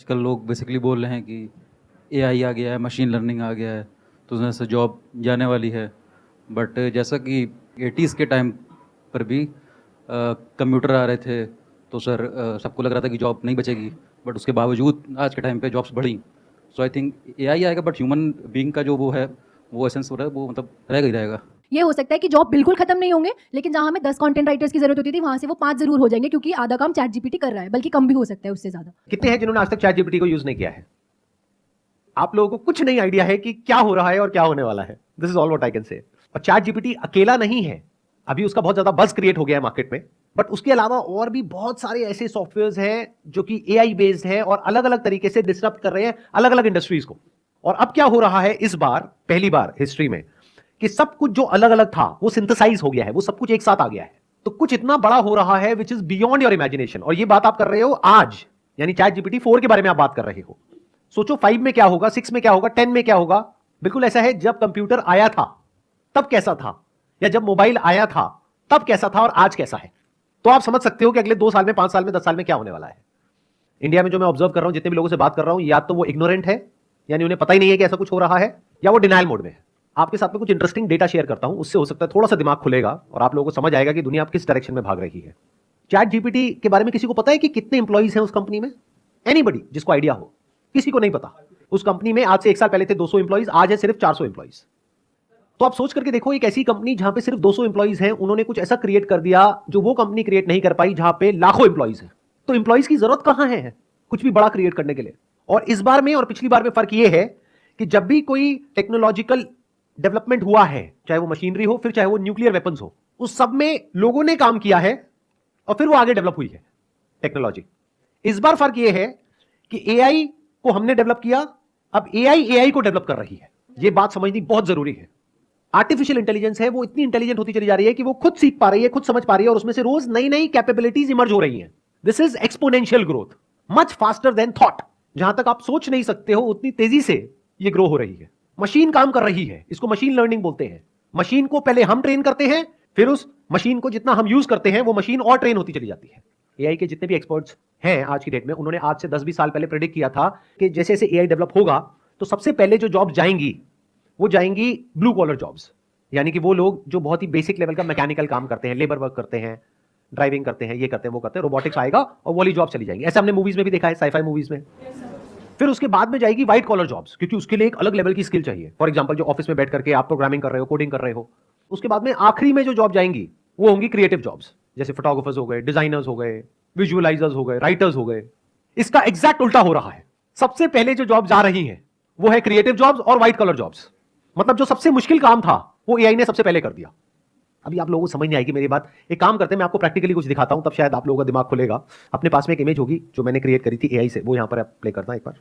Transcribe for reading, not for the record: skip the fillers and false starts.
आजकल लोग बेसिकली बोल रहे हैं कि एआई आ गया है, मशीन लर्निंग आ गया है, तो उसमें से जॉब जाने वाली है। बट जैसा कि 80s के टाइम पर भी कंप्यूटर आ रहे थे, तो सर सबको लग रहा था कि जॉब नहीं बचेगी, बट उसके बावजूद आज के टाइम पे जॉब्स बढ़ी। सो आई थिंक एआई आएगा, बट ह्यूमन बीइंग का जो वो है, वो एसेंस हो रहा है, वो मतलब रहेगा ही रहेगा। ये हो सकता है कि जॉब बिल्कुल खत्म नहीं होंगे, लेकिन जहां हमें 10 कंटेंट राइटर्स की जरूरत होती थी वहां से वो 5 जरूर हो जाएंगे, क्योंकि आधा काम चैट जीपीटी कर रहा है, बल्कि कम भी हो सकता है उससे ज्यादा। कितने हैं जिन्होंने आज तक चैट जीपीटी को यूज नहीं किया है? आप लोगों को कुछ नहीं आइडिया है कि क्या हो रहा है और क्या होने वाला है। This is all what I can say. और चैट जीपीटी अकेला नहीं है, अभी उसका बहुत ज्यादा बज़ क्रिएट हो गया है मार्केट में, बट उसके अलावा और भी बहुत सारे ऐसे सॉफ्टवेयर्स हैं जो कि एआई बेस्ड है और अलग अलग तरीके से डिसरप्ट कर रहे हैं अलग अलग इंडस्ट्रीज को। और अब क्या हो रहा है इस बार, पहली बार हिस्ट्री में, कि सब कुछ जो अलग अलग था वो सिंथेसाइज हो गया है, वो सब कुछ एक साथ आ गया है। तो कुछ इतना बड़ा हो रहा है which is beyond your imagination. और ये बात आप कर रहे हो आज, यानी चैट जीपीटी 4 के बारे में आप बात कर रहे हो। सोचो 5 में क्या होगा, 6 में क्या होगा, 10 में क्या होगा। बिल्कुल ऐसा है जब कंप्यूटर आया था तब कैसा था, या जब मोबाइल आया था तब कैसा था, और आज कैसा है। तो आप समझ सकते हो कि अगले 2 साल में, 5 साल में, 10 साल में क्या होने वाला है। इंडिया में जो मैं ऑब्जर्व कर रहा हूं, जितने भी लोगों से बात कर रहा हूं, या तो वो इग्नोरेंट है, यानी उन्हें पता ही नहीं है कि ऐसा कुछ हो रहा है, या वो डिनायल मोड में है। आपके साथ में कुछ इंटरेस्टिंग डेटा शेयर करता हूं, उससे हो सकता है थोड़ा सा दिमाग खुलेगा और आप लोगों को समझ आएगा कि दुनिया अब किस डायरेक्शन में भाग रही है। चैट जीपीटी के बारे में किसी को पता है कि कितने इंप्लॉइज हैं उस कंपनी में? एनीबडी जिसको आइडिया हो? किसी को नहीं पता। उस कंपनी में आज से 1 साल पहले थे 200 इंप्लॉइज, आज है सिर्फ 400 इंप्लॉइज। तो आप सोच करके देखो, एक ऐसी कंपनी जहां पे सिर्फ 200 इंप्लॉइज हैं, उन्होंने कुछ ऐसा क्रिएट कर दिया जो वो कंपनी क्रिएट नहीं कर पाई, जहां पे लाखों इंप्लॉइज हैं। तो इंप्लॉइज की जरूरत कहां है कुछ भी बड़ा क्रिएट करने के लिए। और इस बार में और पिछली बार में फर्क यह है कि जब भी कोई टेक्नोलॉजिकल डेवलपमेंट हुआ है, चाहे वो मशीनरी हो, फिर चाहे वो न्यूक्लियर वेपन्स हो, उस सब में लोगों ने काम किया है और फिर वो आगे डेवलप हुई है टेक्नोलॉजी। इस बार फर्क यह है कि एआई को हमने डेवलप किया, अब एआई को डेवलप कर रही है। यह बात समझनी बहुत जरूरी है। आर्टिफिशियल इंटेलिजेंस है, वो इतनी इंटेलिजेंट होती चली जा रही है कि वो खुद सीख पा रही है, खुद समझ पा रही है, और उसमें से रोज नई नई कैपेबिलिटीज इमर्ज हो रही हैं। This is exponential growth, much faster than thought. जहां तक आप सोच नहीं सकते हो उतनी तेजी से ये ग्रो हो रही है। मशीन काम कर रही है, इसको मशीन लर्निंग बोलते हैं। मशीन को पहले हम ट्रेन करते हैं, फिर उस मशीन को जितना हम यूज करते हैं वो मशीन और ट्रेन होती चली जाती है। एआई के जितने भी एक्सपर्ट्स हैं आज की डेट में, उन्होंने आज से 10-20 साल पहले प्रेडिक्ट किया था कि जैसे जैसे एआई डेवलप होगा तो सबसे पहले जो जॉब्स जाएंगी वो जाएंगी ब्लू कॉलर जॉब्स, यानी कि वो लोग जो बहुत ही बेसिक लेवल का मैकेनिकल काम करते हैं, लेबर वर्क करते हैं, ड्राइविंग करते हैं, ये करते हैं, वो करते हैं, रोबोटिक्स आएगा और वो वाली जॉब चली जाएंगी। ऐसा हमने मूवीज में भी देखा है, साईफाई मूवीज में। फिर उसके बाद में जाएगी व्हाइट कॉलर जॉब्स, क्योंकि उसके लिए एक अलग लेवल की स्किल चाहिए। फॉर एग्जांपल जो ऑफिस में बैठ करके आप प्रोग्रामिंग कर रहे हो, कोडिंग कर रहे हो। उसके बाद में आखिरी में जो जॉब जाएंगी वो होंगी क्रिएटिव जॉब्स, जैसे फोटोग्राफर्स हो गए, डिजाइनर्स हो गए, विजुअलाइजर्स हो गए, राइटर्स हो गए। इसका एग्जैक्ट उल्टा हो रहा है। सबसे पहले जो जॉब जा रही हैं वो है क्रिएटिव जॉब्स और व्हाइट कॉलर जॉब्स। मतलब जो सबसे मुश्किल काम था वो एआई ने सबसे पहले कर दिया। अभी आप लोगों को समझ नहीं आएगी मेरी बात। एक काम करते हैं, मैं आपको प्रैक्टिकली कुछ दिखाता हूं, तब शायद आप लोगों का दिमाग खुलेगा। अपने पास में एक इमेज होगी जो मैंने क्रिएट करी थी एआई से, वो यहां पर आप प्ले करता हूं एक बार।